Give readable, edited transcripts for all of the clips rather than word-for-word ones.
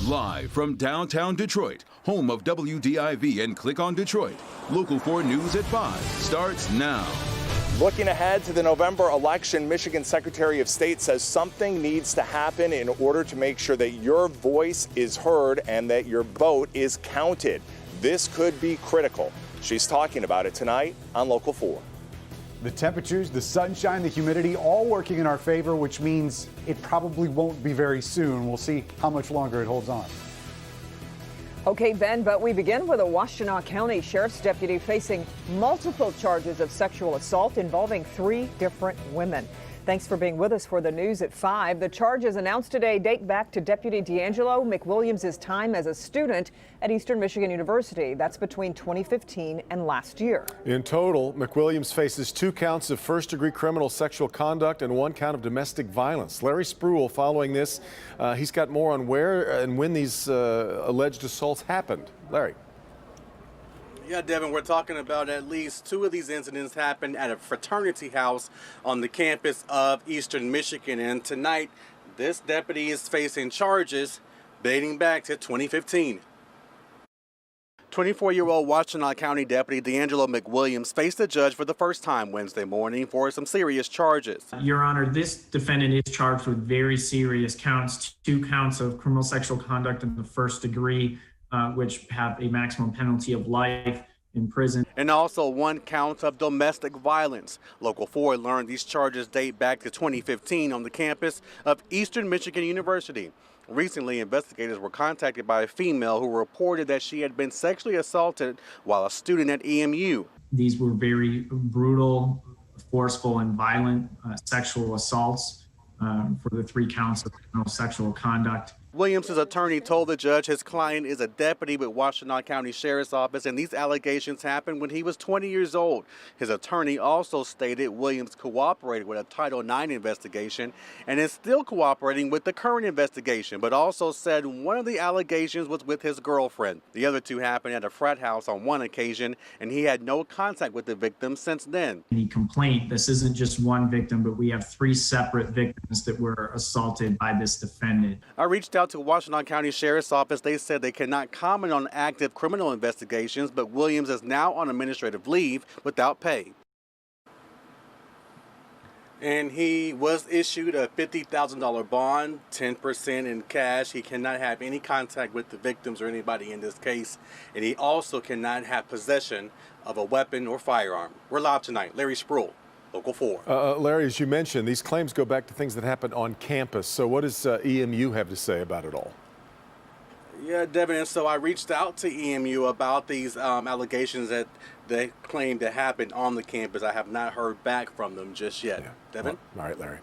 Live from downtown Detroit, home of WDIV and Click on Detroit, Local 4 News at 5 starts now. Looking ahead to the November election, Michigan Secretary of State says something needs to happen in order to make sure that your voice is heard and that your vote is counted. This could be critical. She's talking about it tonight on Local 4. The temperatures, the sunshine, the humidity, all working in our favor, which means it probably won't be very soon. We'll see how much longer it holds on. Okay, Ben, but we begin with a Washtenaw County Sheriff's deputy facing multiple charges of sexual assault involving 3 different women. Thanks for being with us for the news at 5. The charges announced today date back to Deputy D'Angelo McWilliams' time as a student at Eastern Michigan University. That's between 2015 and last year. In total, McWilliams faces 2 counts of first-degree criminal sexual conduct and 1 count of domestic violence. Larry Spruill, following this, he's got more on where and when these alleged assaults happened. Larry. Yeah, Devin, we're talking about at least 2 of these incidents happened at a fraternity house on the campus of Eastern Michigan. And tonight, this deputy is facing charges dating back to 2015. 24-year-old Washtenaw County Deputy D'Angelo McWilliams faced a judge for the first time Wednesday morning for some serious charges. Your Honor, this defendant is charged with very serious counts, 2 counts of criminal sexual conduct in the first degree, which have a maximum penalty of life in prison. And also 1 count of domestic violence. Local 4 learned these charges date back to 2015 on the campus of Eastern Michigan University. Recently, investigators were contacted by a female who reported that she had been sexually assaulted while a student at EMU. These were very brutal, forceful, and violent sexual assaults for the 3 counts of criminal sexual conduct. Williams' attorney told the judge his client is a deputy with Washtenaw County Sheriff's Office, and these allegations happened when he was 20 years old. His attorney also stated Williams cooperated with a Title IX investigation and is still cooperating with the current investigation, but also said one of the allegations was with his girlfriend. The other 2 happened at a frat house on 1 occasion, and he had no contact with the victim since then. Any complaint, this isn't just 1 victim, but we have 3 separate victims that were assaulted by this defendant. I reached out to Washtenaw County Sheriff's Office. They said they cannot comment on active criminal investigations, but Williams is now on administrative leave without pay. And he was issued a $50,000 bond, 10% in cash. He cannot have any contact with the victims or anybody in this case. And he also cannot have possession of a weapon or firearm. We're live tonight. Larry Spruill, Local 4. Larry, as you mentioned, these claims go back to things that happened on campus. So what does EMU have to say about it all? Yeah, Devin, and so I reached out to EMU about these allegations that they claim to happen on the campus. I have not heard back from them just yet. Yeah. Devin? All right, Larry.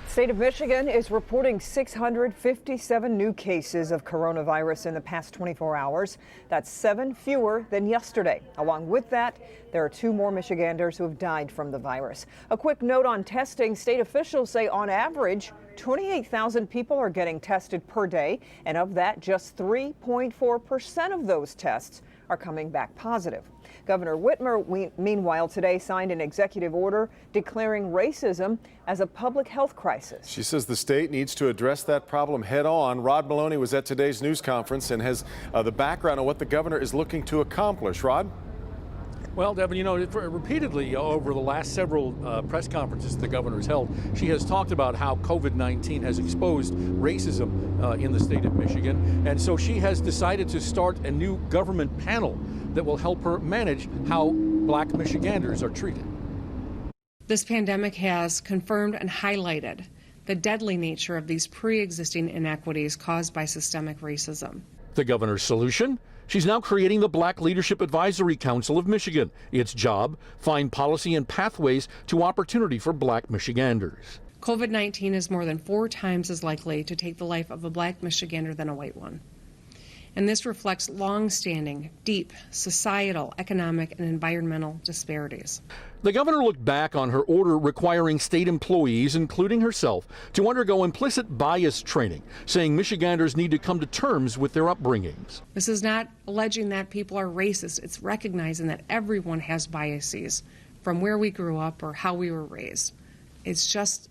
State of Michigan is reporting 657 new cases of coronavirus in the past 24 hours. That's 7 fewer than yesterday. Along with that, there are 2 more Michiganders who have died from the virus. A quick note on testing. State officials say on average, 28,000 people are getting tested per day, and of that, just 3.4% of those tests are coming back positive. Governor Whitmer, meanwhile, today signed an executive order declaring racism as a public health crisis. She says the state needs to address that problem head on. Rod Maloney was at today's news conference and has the background on what the governor is looking to accomplish. Rod? Well, Devin, you know, repeatedly over the last several press conferences the governor's held, she has talked about how COVID-19 has exposed racism in the state of Michigan. And so she has decided to start a new government panel that will help her manage how Black Michiganders are treated. This pandemic has confirmed and highlighted the deadly nature of these pre-existing inequities caused by systemic racism. The governor's solution? She's now creating the Black Leadership Advisory Council of Michigan. Its job, find policy and pathways to opportunity for Black Michiganders. COVID-19 is more than 4 times as likely to take the life of a Black Michigander than a white one. And this reflects long-standing, deep societal, economic, and environmental disparities. The governor looked back on her order requiring state employees, including herself, to undergo implicit bias training, saying Michiganders need to come to terms with their upbringings. This is not alleging that people are racist. It's recognizing that everyone has biases from where we grew up or how we were raised. It's just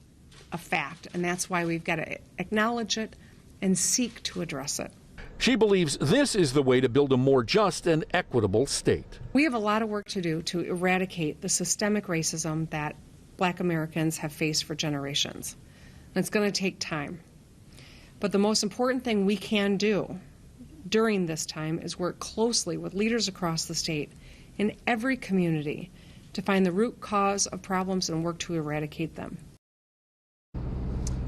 a fact, and that's why we've got to acknowledge it and seek to address it. She believes this is the way to build a more just and equitable state. We have a lot of work to do to eradicate the systemic racism that Black Americans have faced for generations. And it's going to take time. But the most important thing we can do during this time is work closely with leaders across the state in every community to find the root cause of problems and work to eradicate them.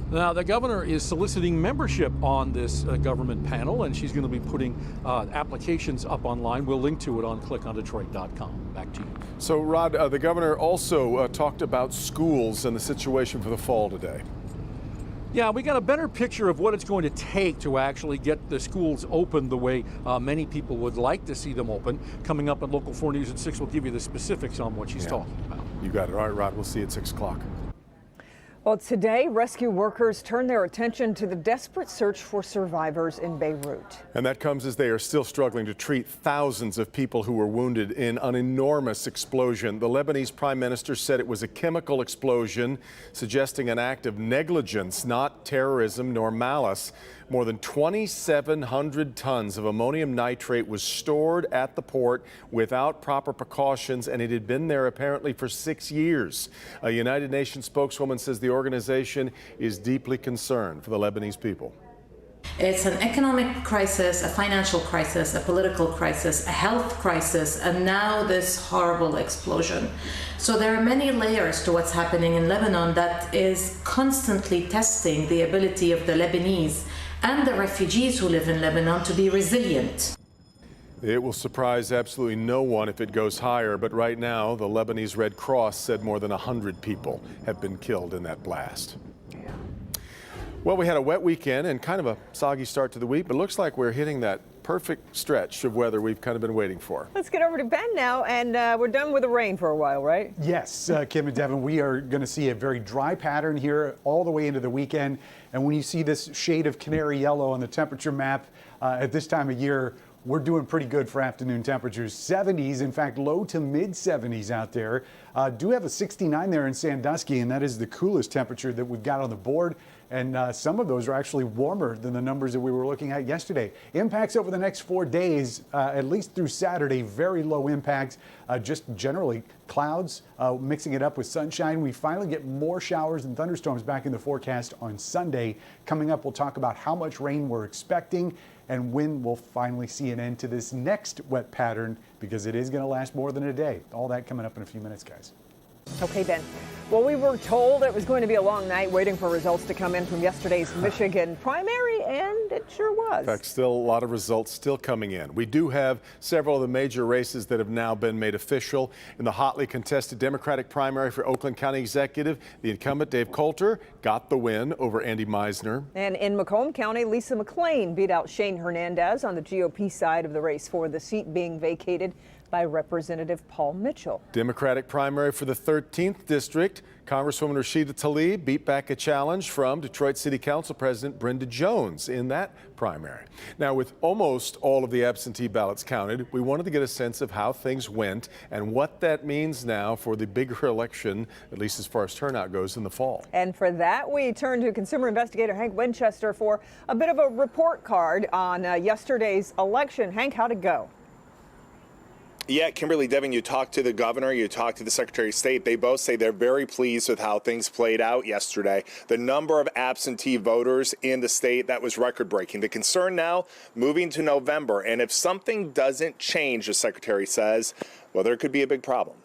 Now, the governor is soliciting membership on this government panel, and she's going to be putting applications up online. We'll link to it on clickondetroit.com. Back to you. So, Rod, the governor also talked about schools and the situation for the fall today. Yeah, we got a better picture of what it's going to take to actually get the schools open the way many people would like to see them open. Coming up at Local 4 News at 6, we'll give you the specifics on what she's talking about. You got it. All right, Rod, we'll see you at 6 o'clock. Well, today, rescue workers turn their attention to the desperate search for survivors in Beirut. And that comes as they are still struggling to treat thousands of people who were wounded in an enormous explosion. The Lebanese prime minister said it was a chemical explosion, suggesting an act of negligence, not terrorism nor malice. More than 2,700 tons of ammonium nitrate was stored at the port without proper precautions, and it had been there apparently for 6 years. A United Nations spokeswoman says the organization is deeply concerned for the Lebanese people. It's an economic crisis, a financial crisis, a political crisis, a health crisis, and now this horrible explosion. So there are many layers to what's happening in Lebanon that is constantly testing the ability of the Lebanese and the refugees who live in Lebanon to be resilient. It will surprise absolutely no one if it goes higher, but right now the Lebanese Red Cross said more than 100 people have been killed in that blast. Well, we had a wet weekend and kind of a soggy start to the week, but it looks like we're hitting that perfect stretch of weather we've kind of been waiting for. Let's get over to Ben now, and we're done with the rain for a while, right? Yes, Kim and Devin, we are going to see a very dry pattern here all the way into the weekend. And when you see this shade of canary yellow on the temperature map at this time of year, we're doing pretty good for afternoon temperatures. 70s, in fact, low to mid 70s out there. Do have a 69 there in Sandusky, and that is the coolest temperature that we've got on the board. And some of those are actually warmer than the numbers that we were looking at yesterday. Impacts over the next 4 days, at least through Saturday, very low impacts. Just generally clouds mixing it up with sunshine. We finally get more showers and thunderstorms back in the forecast on Sunday. Coming up, we'll talk about how much rain we're expecting and when we'll finally see an end to this next wet pattern, because it is going to last more than a day. All that coming up in a few minutes, guys. Okay, Ben. Well, we were told it was going to be a long night waiting for results to come in from yesterday's Michigan primary, and it sure was. In fact, still a lot of results still coming in. We do have several of the major races that have now been made official. In the hotly contested Democratic primary for Oakland County Executive, the incumbent Dave Coulter got the win over Andy Meisner. And in Macomb County, Lisa McClain beat out Shane Hernandez on the GOP side of the race for the seat being vacated by Representative Paul Mitchell. Democratic primary for the 13th District, Congresswoman Rashida Tlaib beat back a challenge from Detroit City Council President Brenda Jones in that primary. Now, with almost all of the absentee ballots counted, we wanted to get a sense of how things went and what that means now for the bigger election, at least as far as turnout goes in the fall. And for that, we turn to consumer investigator Hank Winchester for a bit of a report card on yesterday's election. Hank, how'd it go? Yeah, Kimberly, Devin, you talked to the governor, you talked to the Secretary of State. They both say they're very pleased with how things played out yesterday. The number of absentee voters in the state, that was record-breaking. The concern now, moving to November, and if something doesn't change, the Secretary says, well, there could be a big problem.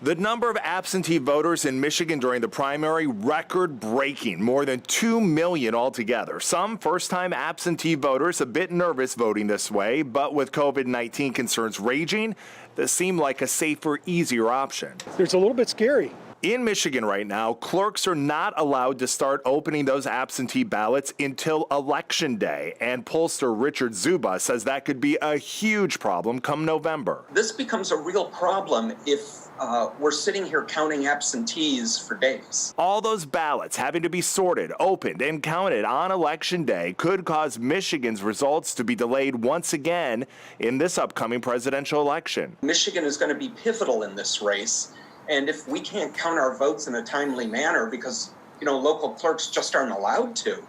The number of absentee voters in Michigan during the primary, record-breaking, more than 2 million altogether. Some first-time absentee voters a bit nervous voting this way, but with COVID-19 concerns raging, this seemed like a safer, easier option. It's a little bit scary. In Michigan right now, clerks are not allowed to start opening those absentee ballots until Election Day, and pollster Richard Zuba says that could be a huge problem come November. This becomes a real problem if we're sitting here counting absentees for days. All those ballots having to be sorted, opened, and counted on Election Day could cause Michigan's results to be delayed once again in this upcoming presidential election. Michigan is going to be pivotal in this race, and if we can't count our votes in a timely manner because, local clerks just aren't allowed to,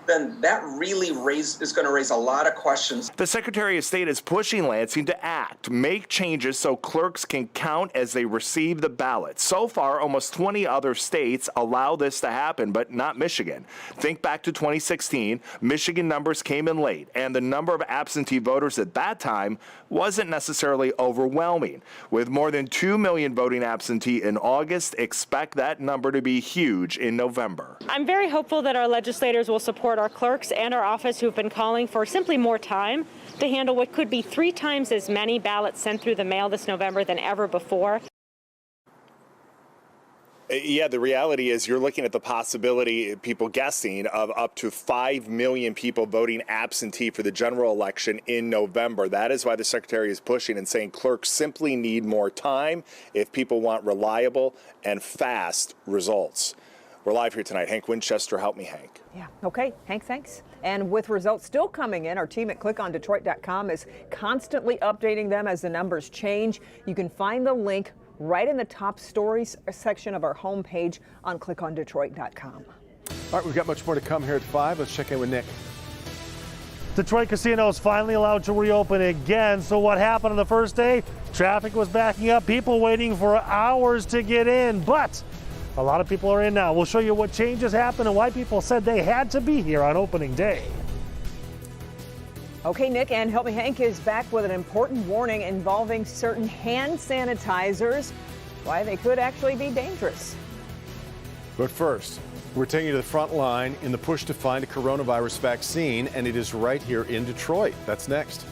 then that really is going to raise a lot of questions. The Secretary of State is pushing Lansing to act, make changes so clerks can count as they receive the ballots. So far, almost 20 other states allow this to happen, but not Michigan. Think back to 2016, Michigan numbers came in late, and the number of absentee voters at that time wasn't necessarily overwhelming. With more than 2 million voting absentee in August, expect that number to be huge in November. I'm very hopeful that our legislators will support our clerks and our office who've been calling for simply more time to handle what could be 3 times as many ballots sent through the mail this November than ever before. Yeah, the reality is you're looking at the possibility, people guessing, of up to 5 million people voting absentee for the general election in November. That is why the Secretary is pushing and saying clerks simply need more time if people want reliable and fast results. We're live here tonight. Hank Winchester, help me, Hank. Yeah, okay, Hank, thanks. And with results still coming in, our team at clickondetroit.com is constantly updating them as the numbers change. You can find the link right in the top stories section of our homepage on clickondetroit.com. All right, we've got much more to come here at 5. Let's check in with Nick. Detroit Casino is finally allowed to reopen again. So what happened on the first day? Traffic was backing up, people waiting for hours to get in, but a lot of people are in now. We'll show you what changes happened and why people said they had to be here on opening day. Okay, Nick, and Help Me Hank is back with an important warning involving certain hand sanitizers, why they could actually be dangerous. But first, we're taking you to the front line in the push to find a coronavirus vaccine, and it is right here in Detroit. That's next.